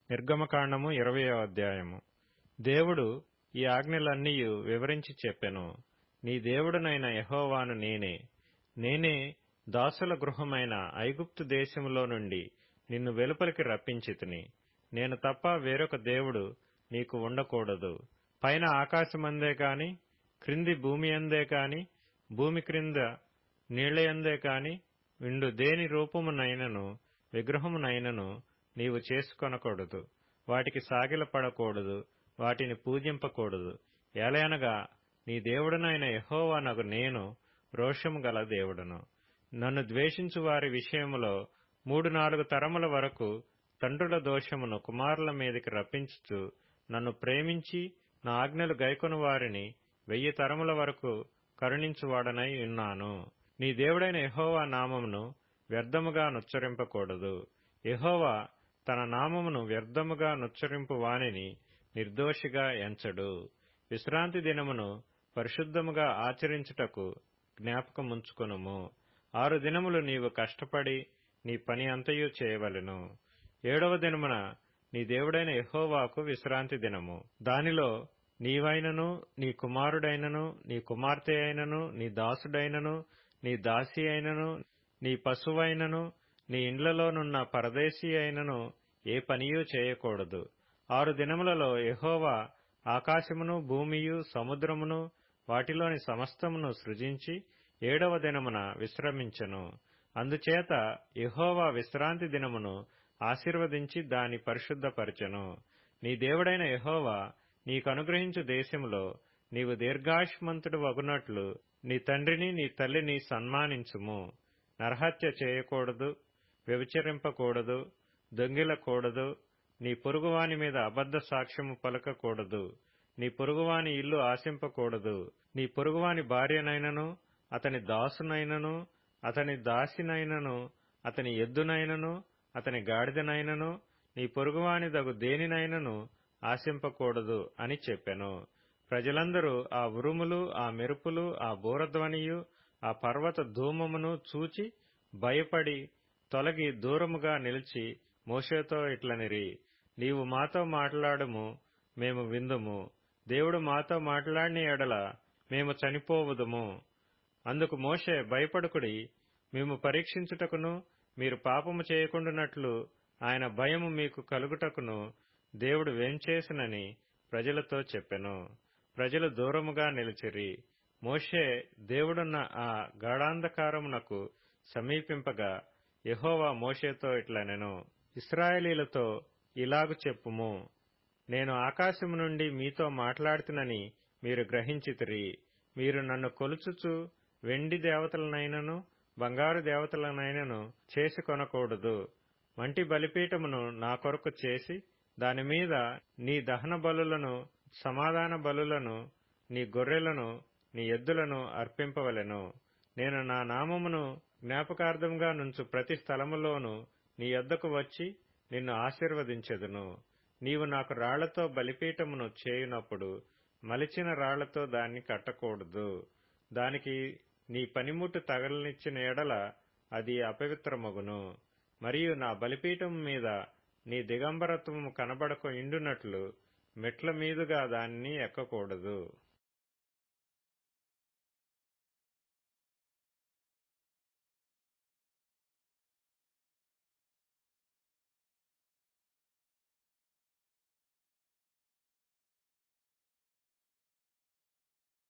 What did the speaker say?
నిర్గమకాండము 20వ అధ్యాయము. దేవుడు ఈ ఆజ్ఞలన్నీయు వివరించి చెప్పెను. నీ దేవుడనైన యెహోవాను నేనే దాసుల గృహమైన ఐగుప్తు దేశములో నుండి నిన్ను వెలుపలికి రప్పించితిని. నేను తప్ప వేరొక దేవుడు నీకు ఉండకూడదు. పైన ఆకాశమందే కాని, క్రింది భూమియందే కాని, భూమి క్రింద నీళ్లయందే కాని విండు దేని రూపమునైనను విగ్రహమునైనను నీవు చేసుకొనకూడదు. వాటికి సాగిలపడకూడదు, వాటిని పూజింపకూడదు. ఏలయనగా నీ దేవుడనైన యెహోవానగు నేను రోషము గల దేవుడను. నన్ను ద్వేషించు వారి విషయములో 3-4 తరముల వరకు తండ్రుల దోషమును కుమారుల మీదికి రప్పించుచు, నన్ను ప్రేమించి నా ఆజ్ఞలు గైకొను వారిని 1000 తరముల వరకు కరుణించువాడనై ఉన్నాను. నీ దేవుడైన యెహోవా నామమును వ్యర్థముగా నుచ్చరింపకూడదు. యెహోవా తన నామమును వ్యర్థముగా నుచ్చరింపు వానిని నిర్దోషిగా ఎంచడు. విశ్రాంతి దినమును పరిశుద్ధముగా ఆచరించుటకు జ్ఞాపకముంచుకొనుము. 6 దినములు నీవు కష్టపడి నీ పని అంతయు చేయవలెను. 7వ దినమున నీ దేవుడైన యెహోవాకు విశ్రాంతి దినము. దానిలో నీవైనను, నీ కుమారుడైనను, నీ కుమార్తె అయినను, నీ దాసుడైనను, నీ దాసి అయినను, నీ పశువైనను, నీ ఇండ్లలోనున్న పరదేశీ అయినను ఏ పనియూ చేయకూడదు. 6 దినములలో యెహోవా ఆకాశమును, భూమియు, సముద్రమును, వాటిలోని సమస్తమును సృజించి 7వ దినమున విశ్రమించెను. అందుచేత యెహోవా విశ్రాంతి దినమును ఆశీర్వదించి దాని పరిశుద్ధపరచెను. నీ దేవుడైన యెహోవా నీకనుగ్రహించు దేశములో నీవు దీర్ఘాయుష్మంతుడు వగునట్లు నీ తండ్రిని నీ తల్లిని సన్మానించుము. నరహత్య చేయకూడదు, వ్యభిచరింపకూడదు, దొంగిలకూడదు, నీ పొరుగువాని మీద అబద్ధ సాక్ష్యము పలకకూడదు, నీ పొరుగువాని ఇల్లు ఆశింపకూడదు, నీ పొరుగువాని భార్యనైనను, అతని దాసునైనను, అతని దాసినైనను, అతని ఎద్దునైనను, అతని గాడిదనైనను, నీ పొరుగువాని దగు దేనినైనను ఆశింపకూడదు అని చెప్పెను. ప్రజలందరూ ఆ ఉరుములు, ఆ మెరుపులు, ఆ బూరధ్వనియు, ఆ పర్వత ధూమమును చూచి భయపడి తొలగి దూరముగా నిలిచి మోషేతో ఇట్లనిరి, నీవు మాతో మాట్లాడుము, మేము విందుము. దేవుడు మాతో మాట్లాడిన ఎడల మేము చనిపోవుదుము. అందుకు మోషే, భయపడుకుడి, మేము పరీక్షించుటకును మీరు పాపము చేయకుండునట్లు ఆయన భయము మీకు కలుగుటకును దేవుడు వేంచేసినని ప్రజలతో చెప్పెను. ప్రజలు దూరముగా నిలిచిరి. మోషే దేవుడున్న ఆ గాఢాంధకారమునకు సమీపింపగా యెహోవా మోషేతో ఇట్లనెను, ఇశ్రాయేలీలతో ఇలాగు చెప్పుము, నేను ఆకాశము నుండి మీతో మాట్లాడుతునని మీరు గ్రహించితిరి. మీరు నన్ను కొలుచుచు వెండి దేవతలనైనను బంగారు దేవతలనైనను చేసుకొనకూడదు. మంటి బలిపీఠమును నా కొరకు చేసి దానిమీద నీ దహన బలులను, సమాధాన బలులను, నీ గొర్రెలను, నీ ఎద్దులను అర్పింపవలెను. నేను నా నామమును జ్ఞాపకార్థంగా నుంచు ప్రతి స్థలములోనూ నీ యొద్దకు వచ్చి నిన్ను ఆశీర్వదించెదను. నీవు నాకు రాళ్లతో బలిపీఠమును చేయునప్పుడు మలిచిన రాళ్లతో దాన్ని కట్టకూడదు. దానికి నీ పనిముట్టు తగలనిచ్చిన ఎడల అది అపవిత్రమగును. మరియు నా బలిపీఠము మీద నీ దిగంబరత్వము కనబడక ఇండునట్లు మెట్ల మీదుగా దానిని ఎక్కకూడదు.